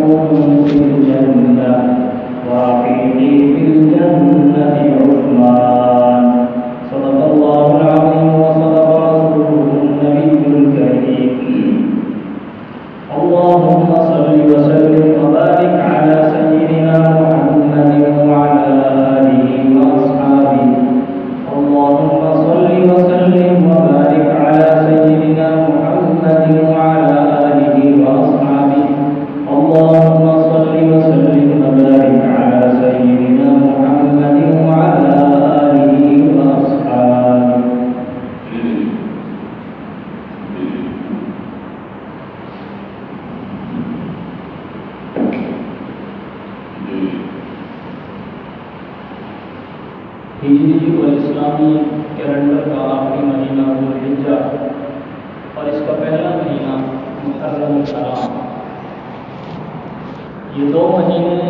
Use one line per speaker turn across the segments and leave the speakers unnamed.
رفيقكم في الجنة ورفيقي في الجنة عثمان. صدق الله العظيم وصدق رسوله النبي الكريم. اللهم صل وسلم وبارك على سيدنا محمد وعلى آله وأصحابه. اللهم صل وسلم وبارك على سيدنا محمد وعلى آله وأصحابه. اللهم صل وسلم وبارك على سيدنا محمد وعلى آله وأصحابه. ہجری اور اسلامی کیلنڈر کا آخری مہینہ ذوالحجہ اور اس کا پہلا مہینہ محرم الحرام، یہ دو مہینے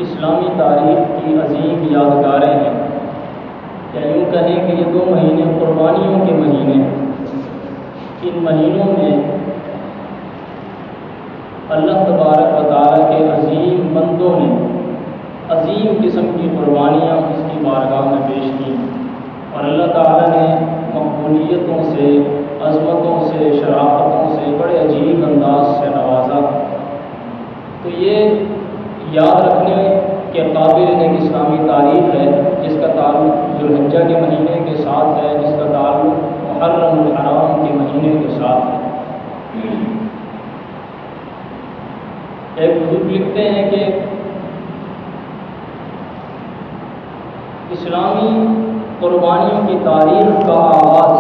اسلامی تاریخ کی عظیم یادگاریں ہیں، یا یوں کہیں کہ یہ دو مہینے قربانیوں کے مہینے ہیں۔ ان مہینوں میں اللہ تبارک و تعالیٰ کے عظیم بندوں نے عظیم قسم کی قربانیاں اس کی بارگاہ میں پیش کی، اور اللہ تعالیٰ نے مقبولیتوں سے، عظمتوں سے، شرافتوں سے بڑے عجیب انداز سے نوازا۔ تو یہ یاد رکھنے کے قابل ایک اسلامی تاریخ ہے جس کا تعلق ذوالحجہ کے مہینے کے ساتھ ہے، جس کا تعلق محرم الحرام کے مہینے کے ساتھ ہے۔ ایک بزرگ لکھتے ہیں کہ اسلامی قربانیوں کی تاریخ کا آغاز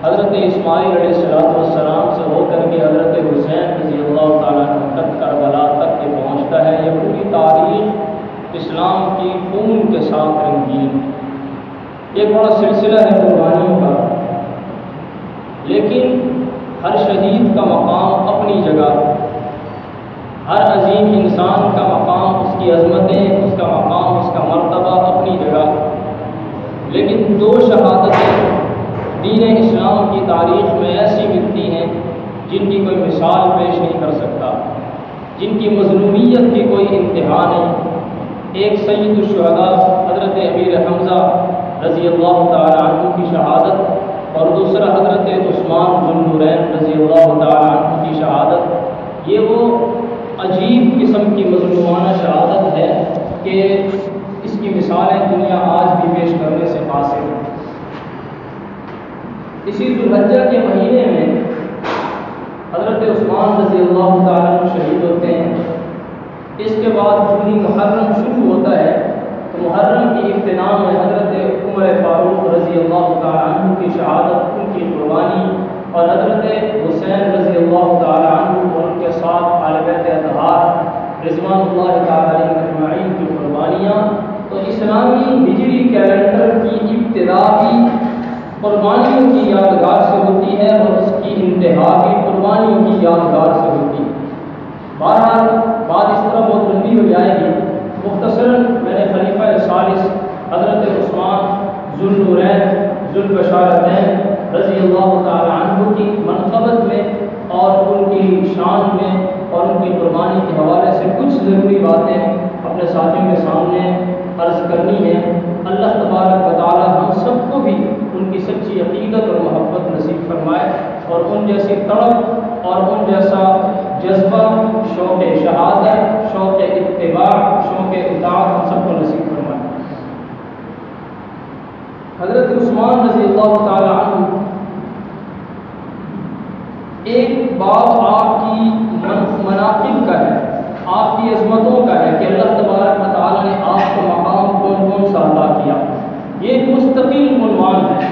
حضرت اسماعیل علیہ السلام سے ہو کر کے حضرت حسین رضی اللہ تعالیٰ عنہ تک کربلا تک کے پہنچتا ہے۔ یہ پوری تاریخ اسلام کی خون کے ساتھ رنگین، ایک بڑا سلسلہ ہے قربانیوں کا، لیکن ہر شہید کا مقام اپنی جگہ، ہر عظیم انسان کا مقام، اس کی عظمتیں، اس کا مقام، اس کا مرتبہ اپنی جگہ، لیکن دو شہادتیں دین اسلام کی تاریخ میں ایسی ملتی ہیں جن کی کوئی مثال پیش نہیں کر سکتا، جن کی مظلومیت کی کوئی انتہا نہیں۔ ایک سید الشہداء حضرت امیر حمزہ رضی اللہ تعالیٰ عنہ کی شہادت، اور دوسرا حضرت عثمان ذو النورین رضی اللہ تعالیٰ عنہ کی شہادت، یہ وہ عجیب قسم کی مظلومانہ شہادت ہے کہ اس کی مثالیں دنیا آج بھی پیش کرنے سے قاصر ہے۔ اسی ذوالحجہ کے مہینے میں حضرت عثمان رضی اللہ تعالیٰ عنہ شہید ہوتے ہیں۔ اس کے بعد جونی محرم شروع ہوتا ہے تو محرم کی ابتدا میں حضرت عمر فاروق رضی اللہ تعالیٰ عنہ کی شہادت، ان کی قربانی، اور حضرت حسین رضی اللہ تعالیٰ عنہ اور ان کے ساتھ آل بیت اطہار رضوان اللہ تعالیٰ علیہم اجمعین کی قربانیاں۔ تو اسلامی ہجری کیلنڈر کی ابتدا بھی قربانیوں کی یادگار سے ہوتی ہے اور اس کی انتہا بھی قربانیوں کی یادگار سے ہوتی ہے۔ بہرحال بات اس طرح بہت لمبی ہو جائے گی، مختصراً میں نے خلیفہ ثالث حضرت عثمان ذو النورین ذو البشارتین رضی اللہ تعالیٰ عنہ کی منقبت میں اور ان کی شان میں اور ان کی قربانی کے حوالے سے کچھ ضروری باتیں اپنے ساتھیوں کے سامنے عرض کرنی ہے۔ اللہ تبارک و تعالیٰ ہم سب کو بھی ان کی سچی عقیدت اور محبت نصیب فرمائے، اور ان جیسی تڑپ اور ان جیسا جذبہ، شوق شہادت، شوق اتباع، شوق اطاعت ہم سب کو نصیب فرمائے۔ حضرت عثمان رضی اللہ تعالیٰ عنہ ایک باب آپ کی مناقب کا ہے، آپ کی عظمتوں کا ہے کہ اللہ تبارک و تعالیٰ نے آپ کو مقام کون کون سا عطا کیا، یہ ایک مستقل عنوان ہے۔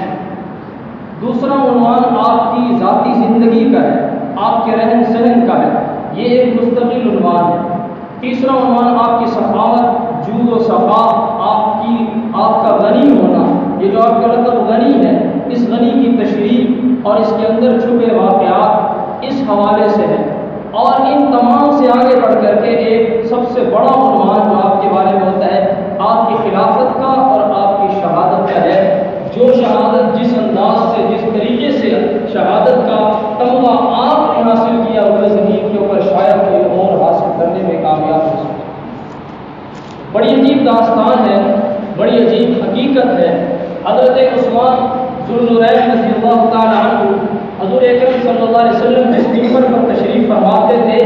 دوسرا عنوان آپ کی ذاتی زندگی کا ہے، آپ کے رہن سہن کا ہے، یہ ایک مستقل عنوان ہے۔ تیسرا عنوان آپ کی سخاوت، جود و صفا، آپ کا غنی ہونا، یہ جو آپ کا لقب غنی ہے، اس غنی کی تشریح اور اس کے اندر چھپے واقعات اس حوالے سے ہے۔ اور ان تمام سے آگے بڑھ کر کے ایک سب سے بڑا عنوان جو آپ کے بارے میں ہوتا ہے آپ کی خلافت کا اور آپ کی شہادت کا ہے۔ جو شہادت جس انداز سے، جس طریقے سے شہادت کا تمغہ آپ نے حاصل کیا ہوئے زمین کے اوپر حضرت عثمان ذوالنورین رضی اللہ تعالیٰ عنہ حضور اکرم صلی اللہ علیہ وسلم جس ممبر پر تشریف فرماتے تھے،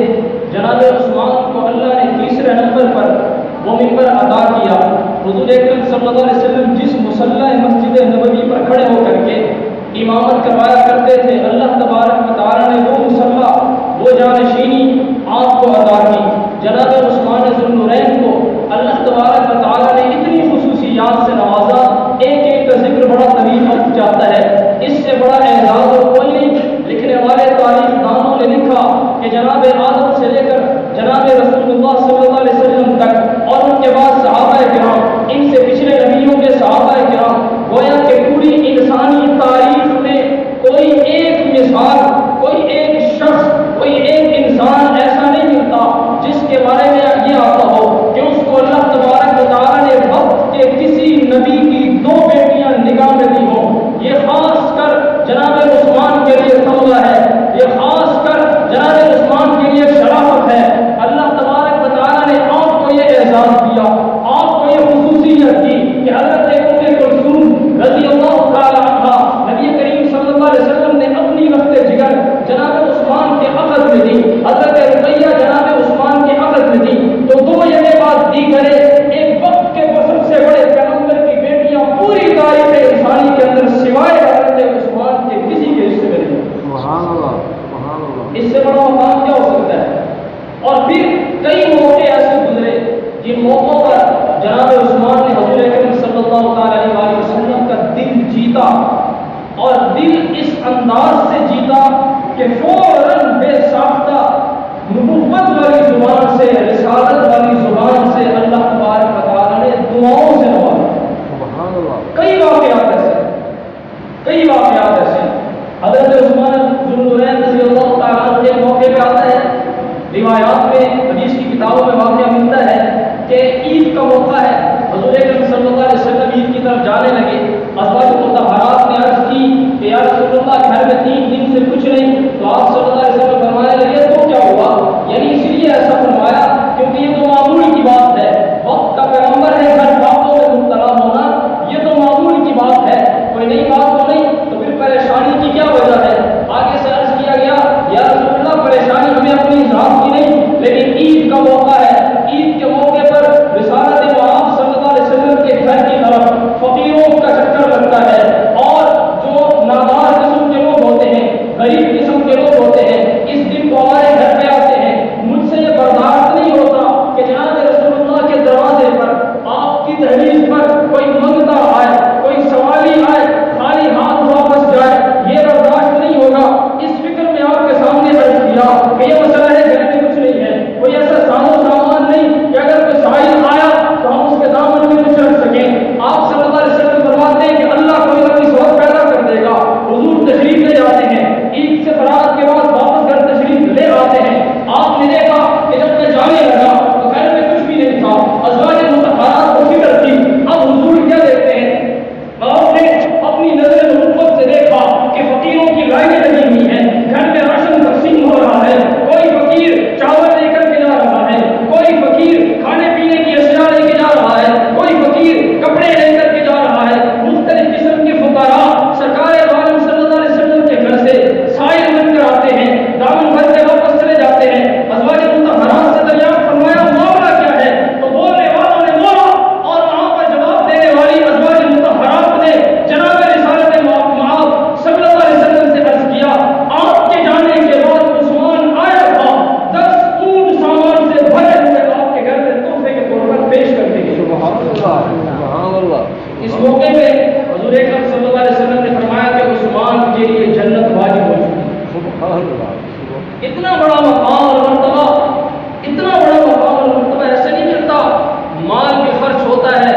جناب عثمان کو اللہ نے تیسرے نمبر پر وہ ممبر عطا کیا۔ حضور اکرم صلی اللہ علیہ وسلم جس مصلی مسجد نبوی پر کھڑے ہو کر کے امامت کروایا کرتے تھے، اللہ تبارک و تعالیٰ نے وہ مصلی، وہ جانشینی آپ کو عطا کی۔ جناب عثمان ذوالنورین کو اللہ تبارک و تعالیٰ نے اتنی خصوصیات سے نوازا، ایک ایک کا ذکر بڑا طویل وقت جاتا ہے، اس سے بڑا اعزاز اور کوئی نہیں۔ لکھنے والے تاریخ دانوں نے لکھا کہ جناب آدم سے لے کر جناب رسول اللہ صلی اللہ علیہ وسلم تک اور ان کے بعد صحابہ کرام، ان سے پچھلے نبیوں کے صحابہ کرام، گویا کہ پوری انسانی تاریخ میں کوئی ایک مثال، کوئی ایک شخص، کوئی ایک انسان ایسا نہیں ملتا جس کے بارے میں یہ آتا ہو کہ اس کو اللہ تبارک و تعالیٰ نے وقت کے کسی نبی کی دو بیٹیاں نگاہ میں دی ہوں۔ یہ خاص کر جناب عثمان کے لیے تمغہ ہے، یہ خاص کر جناب عثمان کے لیے شرافت ہے۔ اللہ تبارک و تعالیٰ نے آپ کو یہ اعزاز دیا، آپ کو یہ خصوصیت دی کہ حضرت ام کلثوم رضی اللہ تعالیٰ عنہا نبی کریم صلی اللہ علیہ وسلم نے اپنی وقت جگر جناب عثمان کے عقد میں دی، حضرت رقیہ جناب عثمان کے عقد میں دی۔ تو دو یہ بات دی کرے، ایک وقت کے سب سے بڑے پیغمبر کی بیٹیاں پوری تاریخ انسانی کے اندر سوائے حضرت عثمان کے کسی کے حصے میں نہیں۔ سبحان اللہ، سبحان اللہ، اس سے بڑا مقام کیا ہو سکتا ہے؟ اور پھر کئی موقع ایسے گزرے جن موقعوں پر جناب عثمان نے حضور اکرم صلی اللہ علیہ وسلم کا دل جیتا، اور دل اس انداز سے جیتا کہ فوراً بے ساختہ نبوت والی زبان سے، رسالت والی زبان سے اللہ تبارک و تعالیٰ نے دعاؤں سے نوازا۔ کئی واقعات ایسے، کئی واقعات ایسے۔ حضرت عثمان ذوالنورین رضی اللہ تعالیٰ عنہ کے موقع پہ آتا ہے، روایات میں، حدیث کی کتابوں میں واقعہ ملتا ہے کہ عید کا موقع ہے، حضور اکرم صلی اللہ علیہ وسلم عید کی طرف جانے لگے۔ ازواج مطہرات نے عرض کی کہ یا رسول اللہ گھر میں 3 دن سے کچھ نہیں، تو آپ صلی اللہ علیہ وسلم فرمانے لگے تو کیا ہوا؟ یعنی اس لیے ایسا فرمایا کیونکہ یہ تو معمول کی بات ہے، وقت کا پیغمبر ہے، گھر باتوں میں مبتلا ہونا یہ تو معمول کی بات ہے، کوئی نئی بات تو نہیں، تو پھر پریشانی کی کیا وجہ ہے؟ آگے سے عرض کیا گیا یا رسول اللہ پریشانی ہمیں اپنی ذات کی نہیں، لیکن عید کا موقع ہے، عید کے موقع پر رسالت محمد صلی اللہ علیہ وسلم کے گھر کی طرف فقیروں کا چکر لگتا ہے، اور جو نادار قسم کے لوگ ہوتے ہیں، غریب قسم کے لوگ ہوتے ہیں، اس دن کو ہمارے گھر پہ آتے ہیں۔ مجھ سے یہ برداشت نہیں ہوتا کہ جناب رسول اللہ کے دروازے پر، آپ کی دہلیز پر کوئی منگتا آئے، کوئی سوالی آئے، خالی ہاتھ واپس جائے، یہ برداشت نہیں ہوگا۔ اس فکر میں آپ کے سامنے عرض کیا کہ یہ مسئلہ ہے، گھر میں کچھ نہیں ہے، کوئی ایسا سامان نہیں کہ اگر کوئی سائل آیا تو ہم اس کے دامن میں کچھ رکھ سکیں۔ آپ صلی اللہ علیہ وسلم فرماتے ہیں کہ اللہ کوئی نہ کوئی سبب پیدا کر دے گا۔ حضور تشریف لے جاتے ہیں، عید سے فراغت کے بعد واپس گھر تشریف لے آتے ہیں۔ آپ نے دیکھا کہ جب میں جانے لگا تو گھر میں کچھ بھی نہیں تھا، ازواج مطہرات کو فکر تھی۔ اب حضور کیا دیکھتے ہیں؟ آپ نے اپنی نظر نبوت سے دیکھا کہ فقیروں کی لائنیں لگی ہوئی ہیں، گھر میں راشن تقسیم ہو رہا ہے، کوئی فقیر چاول لے کر کے جا رہا ہے، کوئی فقیر کھانے پینے کی اشیاء لے کے جا رہا ہے، کوئی فقیر کپڑے لے کر کے جا رہا ہے۔ مختلف قسم کے فقراء سرکار عالم صلی اللہ علیہ وسلم کے گھر سے سائل بن کر آتے ہیں، دامن بھر کے واپس چلے جاتے ہیں۔ ازواج مطہرات سے دریافت فرمایا معاملہ کیا ہے؟ تو بولنے والوں نے بولا، اور وہاں پر جواب دینے والی ازواج مطہرات نے جناب رسالت محمد صلی اللہ علیہ وسلم سے عرض کیا، آپ کے جانے کے بعد عثمان آیا تھا، 10 اونٹ سامان سے بھرے ہوئے آپ کے گھر میں تحفے کے طور پر پیش کرنے کے لیے۔ سبحان اللہ۔ اس موقع پہ حضور اکرم صلی اللہ علیہ وسلم نے فرمایا کہ عثمان کے لیے جنت واجب ہو چکی ہے۔ سبحان اللہ۔ اتنا بڑا مقام اور مرتبہ، اتنا بڑا مقام اور مرتبہ ایسے نہیں ملتا۔ مال بھی خرچ ہوتا ہے،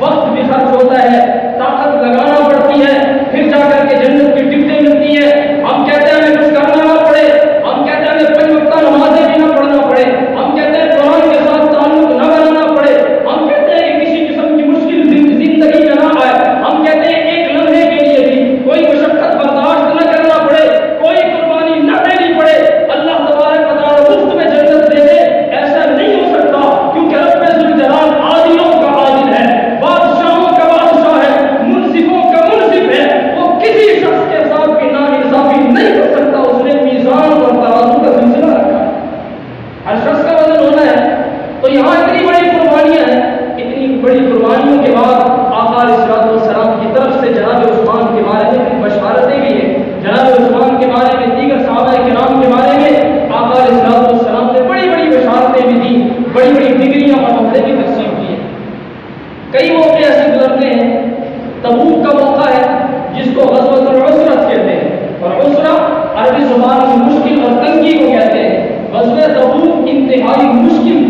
وقت بھی خرچ ہوتا ہے، طاقت لگانا پڑتی ہے، پھر جا کر کے جنت کی ٹکٹیں ملتی ہے۔ ہم کہتے ہیں ہمیں کچھ کرنا نہ پڑے، ہم کہتے ہیں ہمیں 5 وقتہ نمازیں بھی نہ پڑھنا پڑے، ہم کہتے ہیں قرآن کے ساتھ تعلق نہ بنانا پڑے، ہم کہتے ہیں کہ کسی قسم کی مشکل زندگی میں نہ آئے، ہم کہتے ہیں ایک لمحے کے لیے بھی کوئی مشقت برداشت نہ کرنا پڑے، کوئی قربانی نہ دینی پڑے۔ اللہ تبارک و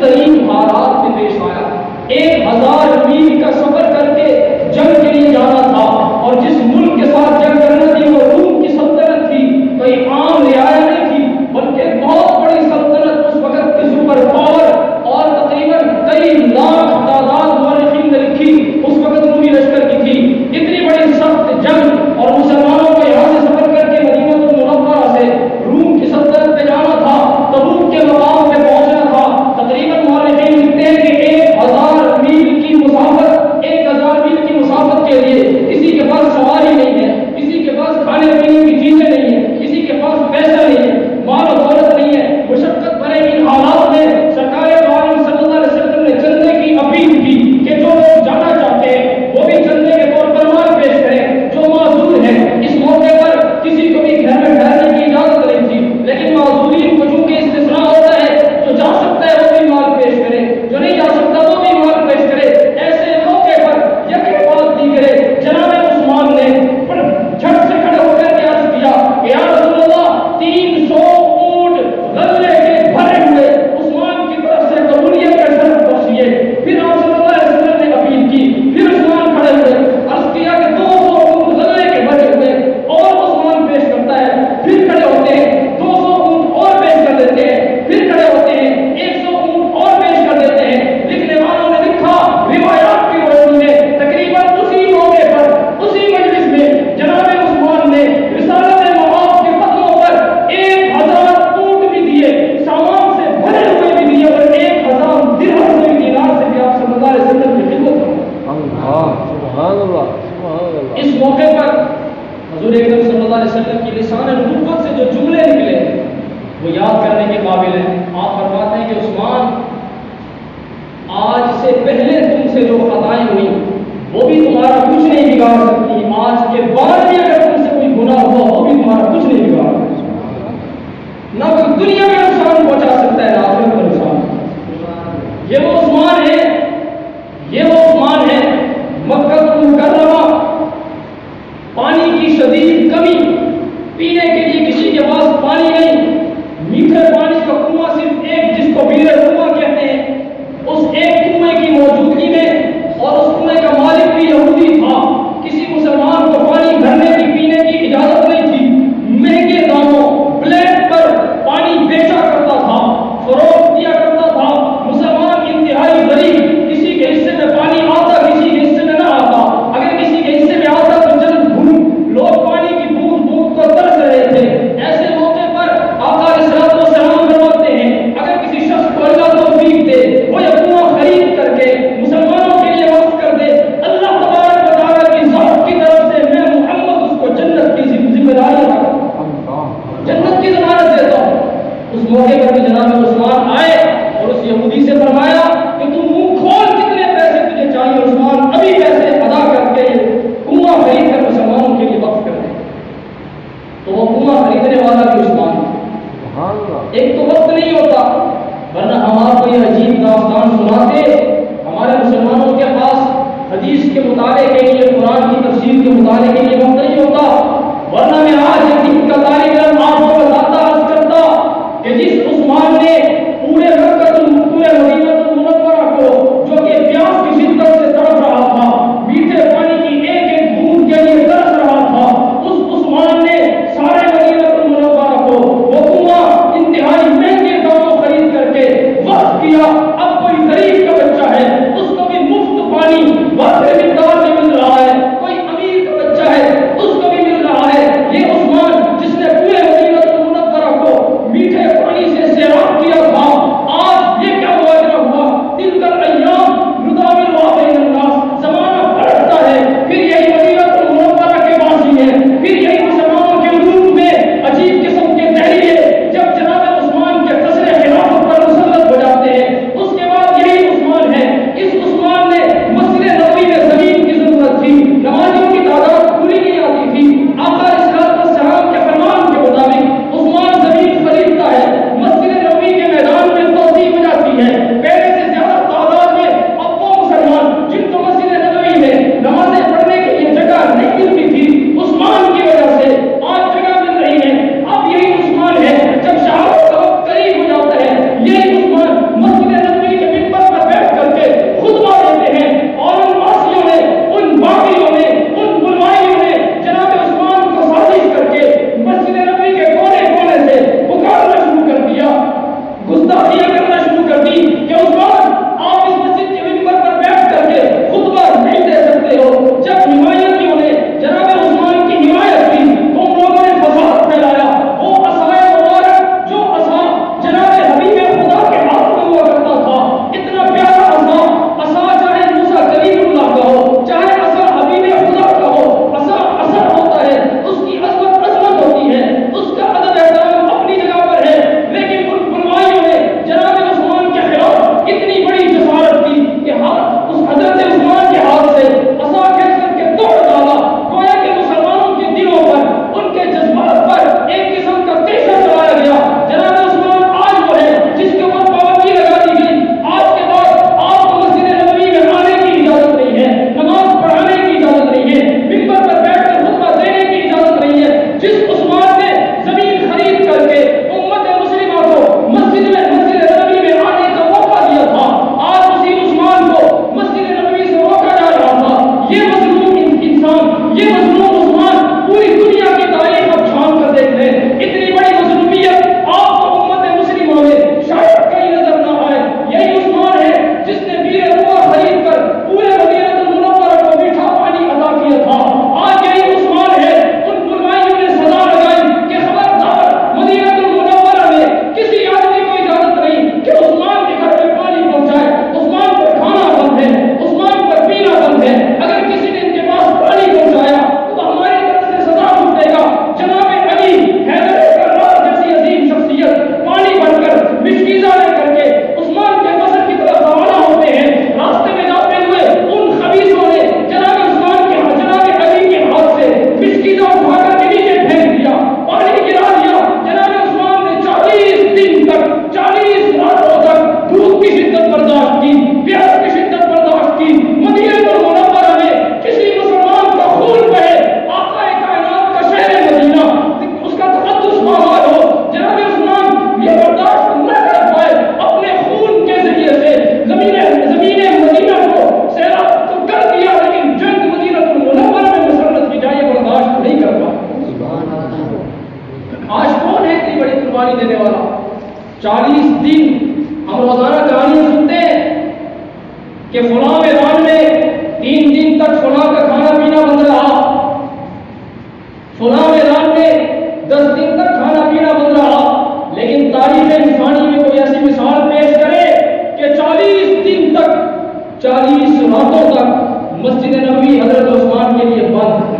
ترین حالات میں پیش آیا. 1000 میل کا سفر کر کے جنگ کے لیے جانا تھا، اور جس ملک کے ساتھ جنگ کرنا تھی وہ روم کی سلطنت تھی. کوئی عام رعایا نہیں تھی، بلکہ بہت بڑی سلطنت اس وقت کی سپر پاور، اور تقریباً کئی لاکھ تعداد مورخین نے لکھی اس وقت رومی لشکر کی تھی. اتنی بڑی سخت جنگ، اور مسلمانوں کو یہاں سے سفر کر کے مدینہ المنورہ سے روم کی سلطنت پہ جانا تھا، تبوک کے مقام پہ پہنچنا تھا. تقریباً مورخین لکھتے ہیں کہ 1000 میل کی مسافت، 1000 میل کی مسافت کے لیے کسی کے پاس سواری نہیں ہے، کسی کے پاس کھانے پینے کی چیزیں نہیں ہیں، کسی کے پاس پیسہ نہیں ہے، مال و دولت نہیں ہے. مشقت بھرے ان حالات میں سرکار دو عالم صلی اللہ علیہ وسلم نے چندے کی اپیل کی کہ جو لوگ جانا چاہتے ہیں وہ بھی چندے کے طور پر مال پیش کریں، جو معذور ہیں. اس موقع پر کسی کو بھی گھر میں ٹھہرنے کی اجازت نہیں تھی، لیکن معذورین کو چونکہ استثناء ہوتا ہے، جو جا سکتا ہے وہ بھی مال پیش کرے، جو نہیں جا سکتا وہ بھی مال پیش کرے. ایسے موقع پر یک بات دی کرے. جناب عثمان نے جھٹ سے کھڑے ہو کر کے عرض کیا کہ یا رسول اللہ 300 اونٹ غلے کے بھرے ہوئے عثمان کی طرف سے قبولیت کا شرط بخشیے. پھر آپ صلی اللہ علیہ وسلم نے اپیل کی. پھر عثمان کھڑے ہوئے، عرض کیا کہ 200 اونٹ غلے کے بھرے ہوئے، اور عثمان پیش کرتا ہے. پھر کھڑے ہوتے ہیں، 200 اونٹ اور پیش کر دیتے ہیں. پھر کھڑے ہوتے ہیں، 100 اونٹ اور پیش کر دیتے ہیں. لکھنے والوں نے لکھا، روایات کی روشنی میں تقریباً اسی موقع پر، اسی مجلس میں جناب عثمان نے رسالت معاذ کے قدموں پر 1000 اونٹ بھی دیے، سامان سے بھرے ہوئے بھی دیے، اور 1000 درہم سے دینار سے بھی آپ صلی اللہ علیہ وسلم کی خدمت کریں.
سبحان اللہ، سبحان اللہ.
اس موقع پر حضور اکرم صلی اللہ علیہ وسلم کی لسان نبوت سے جو جملے نکلے وہ یاد کرنے کے قابل ہیں. آپ فرماتے ہیں کہ عثمان، آج سے پہلے تم سے جو خطائیں ہوئی وہ بھی تمہارا کچھ نہیں بگاڑ سکتی. آج کے بعد بھی اگر تم سے کوئی گناہ ہوا وہ بھی تمہارا کچھ نہیں بگاڑ سکتا. نہ کوئی دنیا میں نقصان پہنچا سکتا ہے، نہ آخرت میں نقصان. یہ وہ عثمان ہے، یہ وہ عثمان ہے. مکہ المکرمہ، پانی کی شدید کمی، پینے کے لیے کسی کے پاس پانی نہیں، میٹھے پانی کا کنواں صرف ایک، جس کو بیر کنواں کہتے ہیں، اس ایک کنویں کی موجودگی میں، اور اس کنویں کا مالک بھی یہودی تھا. کسی مسلمان کو پانی بھرنے کی، پینے کی اجازت نہیں تھی. مہنگے داموں بلیک پر پانی بیچا کرتا تھا، فروخت کیا کرتا تھا. مسلمان انتہائی غریب، کسی کے حصے میں پانی آتا، کسی کے حصے میں نہ آتا. اگر کسی کے حصے میں آتا تو جلد بھول، لوگ پانی کی بوند بوند کو ترس رہے تھے. ایسے موقع پر آقا علیہ الصلوۃ والسلام فرماتے ہیں اگر کسی شخص کو اللہ توفیق دے وہ یہ کنواں خرید کر کے مسلمانوں کے لیے وقف کر دے، اللہ تبارک و تعالیٰ کی ذات کی طرف سے میں محمد اس کو جنت کی ذمہ داری ادا کرتا ہوں، جنت کی ضمانت دیتا ہوں. اس موقع پر بھی جناب عثمان آئے اور اس یہودی سے فرمایا کہ تم منہ کھول، کتنے پیسے تجھے چاہیے؟ عثمان ابھی پیسے ادا کر کے کنواں خرید کر مسلمانوں کے لیے وقف کر دے. تو وہ کنواں خریدنے والا بھی عثمان تھا. ایک تو وقت نہیں ہوتا، ورنہ ہم آپ کو یہ عجیب داستان سناتے. ہمارے مسلمانوں کے پاس حدیث کے مطالعے کے لیے، قرآن کی تفسیر کے مطالعے کے لیے وقت نہیں ہوتا. ورنہ میں آج ایک دن کا طالب علم آپ کو بتاتا، عرض کرتا کہ جس عثمان نے پورے مدینہ المنورہ کو، جو کہ پیاس کی شدت سے تڑپ رہا تھا، میٹھے پانی کی ایک ایک بوند کے لیے ترس رہا تھا، اس عثمان نے سارے مدینہ المنورہ کو وہ کنواں انتہائی مہنگے داموں خرید کر کے وقف کیا. اب کوئی غریب کا بچہ ہے، اس کو بھی مفت پانی واضح مقدار میں مل رہا ہے. کوئی امیر کا بچہ ہے، اس کو بھی مل رہا ہے. یہ عثمان جس نے پورے مدینہ 40 دن ہم روزانہ کہانیاں سنتے ہیں کہ فلاں میدان میں 3 دن تک فلاں کا کھانا پینا بند رہا، فلاں میدان میں 10 دن تک کھانا پینا بند رہا، لیکن تاریخ انسانی میں کوئی ایسی مثال پیش کرے کہ 40 دن تک 40 راتوں تک مسجد نبوی حضرت عثمان کے لیے بند،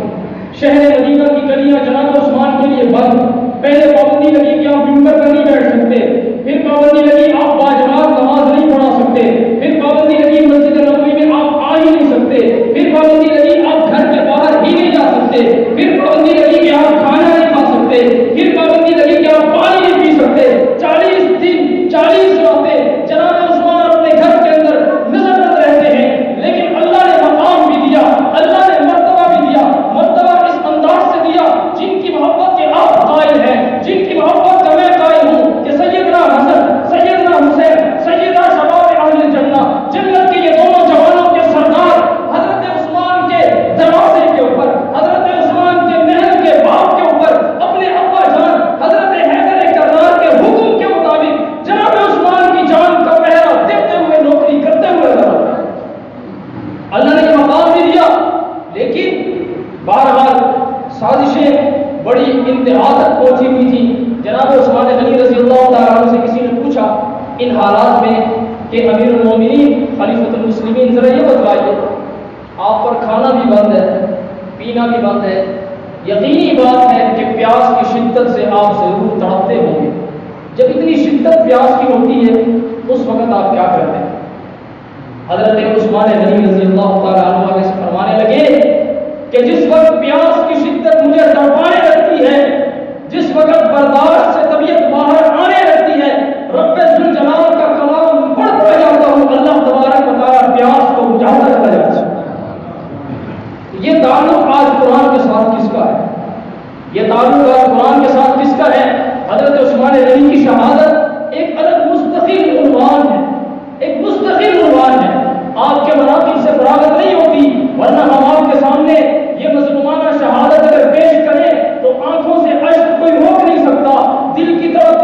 شہر مدینہ کی گلیاں جناب عثمان کے لیے بند۔ پہلے پابندی لگی کہ آپ منبر پر نہیں بیٹھ سکتے، پھر پابندی لگی آپ باجماعت نماز نہیں پڑھا سکتے، پھر پابندی لگی مسجد نبوی میں آپ آ ہی نہیں سکتے، پھر پابندی لگی آپ گھر کے باہر ہی نہیں جا سکتے، پھر پابندی لگی کہ آپ کھانا نہیں کھا سکتے، پھر پابندی لگی کہ آپ پانی نہیں پی سکتے۔ 40 دن 40 راتیں جناب عثمان اپنے گھر کے اندر نظر بند رہتے ہیں، لیکن اللہ نے مقام بھی دیا، اللہ نے مرتبہ بھی دیا، مرتبہ اس انداز سے دیا جن کی محبت کے آپ قائل ہیں، جن کی محبت کا میں قائل ہوں کہ سیدنا حسن، سیدنا حسین، سیدہ شباب اہل جنہ، جنت کے یہ دونوں جوانوں کے سردار حضرت عثمان کے دروازے کے اوپر، حضرت عثمان کے محل کے باغ کے اوپر اپنے ابا جان حضرت حیدر کرار کے حکم کے مطابق جناب عثمان کی جان کا پہرا دیتے ہوئے نوکری کرتے ہوئے نظر آتے ہیں۔ اللہ نے یہ مقام بھی دیا، لیکن بہرحال سازشیں بڑی انتہا تک پہنچی ہوئی تھی۔ جناب عثمان غنی رضی اللہ تعالیٰ عنہ سے کسی نے پوچھا ان حالات میں کہ امیر المومنین خلیفۃ المسلمین ذرا یہ بتلائیے، آپ پر کھانا بھی بند ہے، پینا بھی بند ہے، یقینی بات ہے کہ پیاس کی شدت سے آپ ضرور تڑپتے ہوں گے، جب اتنی شدت پیاس کی ہوتی ہے اس وقت آپ کیا کرتے ہیں؟ حضرت عثمان غنی رضی اللہ تعالیٰ عنہ سے فرمانے لگے کہ جس وقت پیاس کی شدت مجھے تڑپانے لگتی ہے، جس وقت برداشت سے طبیعت باہر آنے لگتی ہے، رب ذوالجلال کا کلام پڑھتا جاتا ہوں، اللہ تبارک و تعالیٰ پیاس کو بجھاتا چلا جاتا ہے۔ یہ تعلق آج قرآن کے ساتھ کس کا ہے؟ یہ تعلق آج قرآن کے ساتھ کس کا ہے؟ حضرت عثمان غنی کی شہادت ایک الگ مستقل عنوان ہے، ایک مستقل عنوان ہے۔ آپ کے مناقب سے فراغت نہیں ہوتی، ورنہ ہم آپ کے سامنے یہ مظلومانہ شہادت اگر پیش کریں تو آنکھوں سے اشک کوئی روک نہیں سکتا، دل کی طرف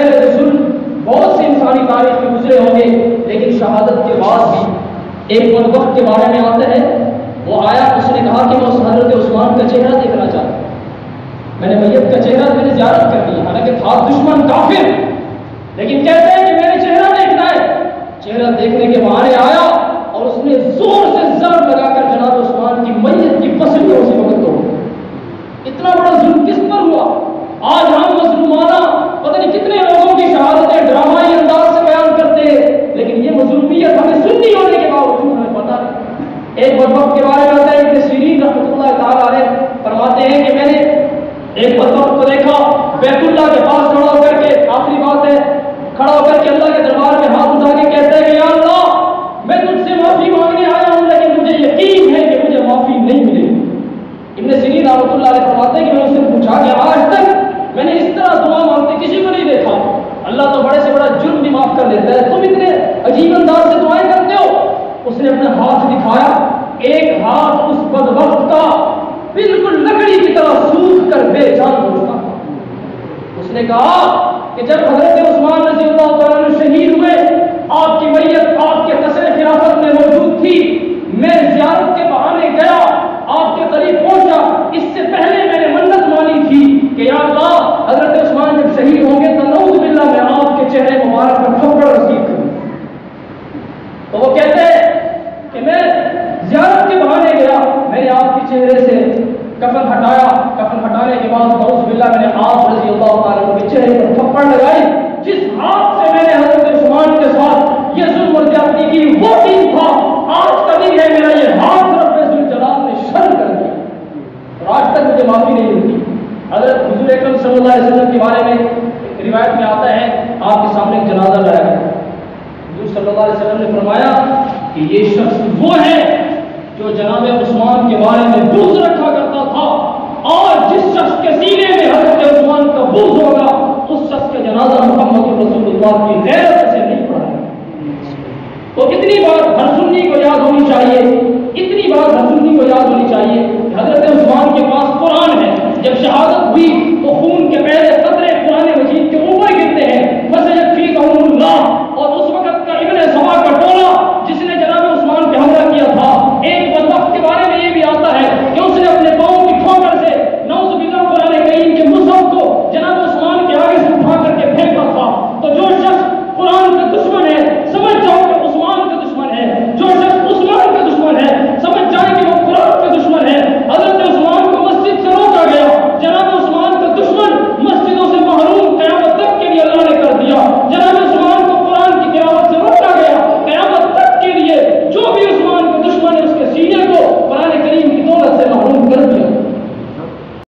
پہلے تو ظلم بہت سے انسانی تاریخ میں گزرے ہوں گے، لیکن شہادت کے بعد بھی ایک بدبخت کے بارے میں آتا ہے، وہ آیا، اس نے کہا کہ میں اس حضرت عثمان کا چہرہ دیکھنا چاہتا ہوں، میں نے میت کا چہرہ میں نے زیارت کر دی، حالانکہ تھا دشمن کافر، لیکن کہتے ہیں کہ میں نے چہرہ دیکھنا ہے۔ چہرہ دیکھنے کے بہانے آیا اور اس نے زور سے ضرب لگا کر جناب عثمان کی میت کی پسلیاں اسی وقت توڑ دی۔ اتنا بڑا ظلم کس پر ہوا؟ آج ہم مظلومانہ پتہ نہیں کتنے لوگوں کی شہادتیں ڈرامائی انداز سے بیان کرتے ہیں، لیکن یہ مظلومیت ہمیں سنی ہونے کے باوجود ہمیں پتہ نہیں۔ ایک بدبخت کے بارے میں آتا ہے، ابن سیرین رحمۃ اللہ تعالیٰ علیہ فرماتے ہیں کہ میں نے ایک بدبخت کو دیکھا بیت اللہ کے پاس کھڑا ہو کر کے، آخری بات ہے، کھڑا ہو کر کے اللہ کے دربار میں ہاتھ اٹھا کے کہتا ہے کہ یا اللہ میں تجھ سے معافی مانگنے آیا ہوں، لیکن مجھے یقین ہے کہ مجھے معافی نہیں ملے گی۔ ابن سیرین رحمۃ اللہ علیہ فرماتے ہیں کہ میں اس سے پوچھا کہ آج تک میں نے اس طرح دعا مانگتے کسی کو نہیں دیکھا، اللہ تو بڑے سے بڑا جرم بھی معاف کر دیتا ہے، تم اتنے عجیب انداز سے دعائیں کرتے ہو۔ اس نے اپنا ہاتھ دکھایا، ایک ہاتھ اس بدبخت کا بالکل لکڑی کی طرح سوکھ کر بے جان ہو چکا۔ اس نے کہا کہ جب حضرت عثمان رضی اللہ تعالیٰ عنہ شہید ہوئے، آپ کی میت آپ کے قصر خلافت میں موجود تھی، میں زیارت کے بہانے گیا، آپ کے قریب پہنچا، اس سے پہلے میں نے منت مانی تھی کہ یا اللہ حضرت عثمان جب شہید ہوں گے تو نعوذ باللہ میں آپ کے چہرے مبارک پر تھپڑ رسید کروں۔ تو وہ کہتے ہیں کہ میں زیارت کے بہانے گیا، میں نے آپ کے چہرے سے کفن ہٹایا، کفن ہٹانے کے بعد نعوذ باللہ میں نے آپ رضی اللہ تعالیٰ کے چہرے پر تھپڑ لگائی۔ جس ہاتھ سے میں نے حضرت عثمان کے ساتھ یہ ظلم اور زیادتی کی وہ دن تھا، آج کا دن ہے، میرا یہ ہاتھ رب ذوالجلال نے شرم کر دیا اور آج تک مجھے معافی نہیں ملتی۔ حضرت حضور اکرم صلی اللہ علیہ وسلم کے بارے میں روایت میں آتا ہے، آپ کے سامنے ایک جنازہ لایا گیا، حضور صلی اللہ علیہ وسلم نے فرمایا کہ یہ شخص وہ ہے جو جناب عثمان کے بارے میں بغض رکھا کرتا تھا، اور جس شخص کے سینے میں حضرت عثمان کا بغض ہوگا اس شخص کا جنازہ محمد رسول اللہ کی غیرت سے نہیں پڑھا۔ تو اتنی بات ہر سنی کو یاد ہونی چاہیے، اتنی بات ہر سنی کو یاد ہونی چاہیے کہ حضرت عثمان کے پاس قرآن ہے، جب شہادت ہوئی تو خون کے پہلے قطرے قرآن مجید کے اوپر